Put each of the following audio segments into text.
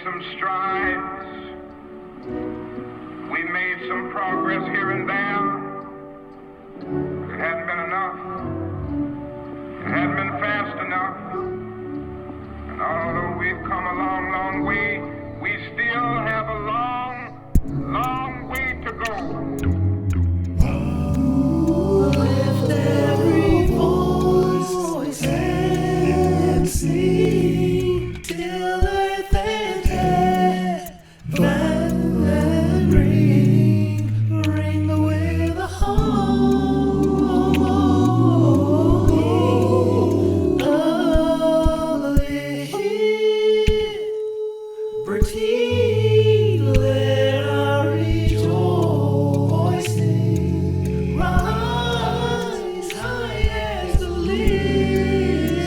some strides. We made some progress here and there. It hadn't been enough. It hadn't been fast enough. And although we've come a long, long way, we still have a long, long way to go. Lift every voice and sing till earth and heaven ring with a holy liberty. Let our rejoicing rise high as the listening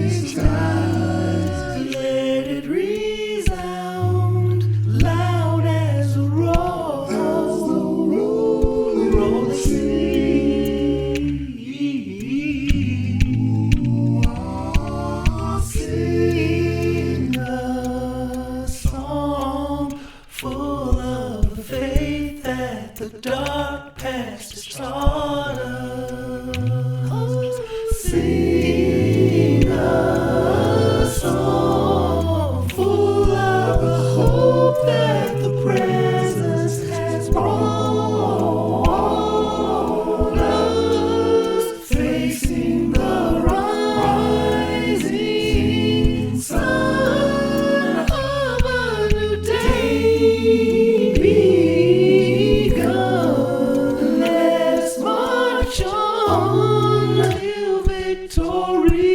skies. Let it resound loud as a rolling sea. Sing a song full of the faith that the dark past has taught us. Sing a song full of the hope that the presence has brought us. Facing the rising sun of a new day begun. Let's march on till victory.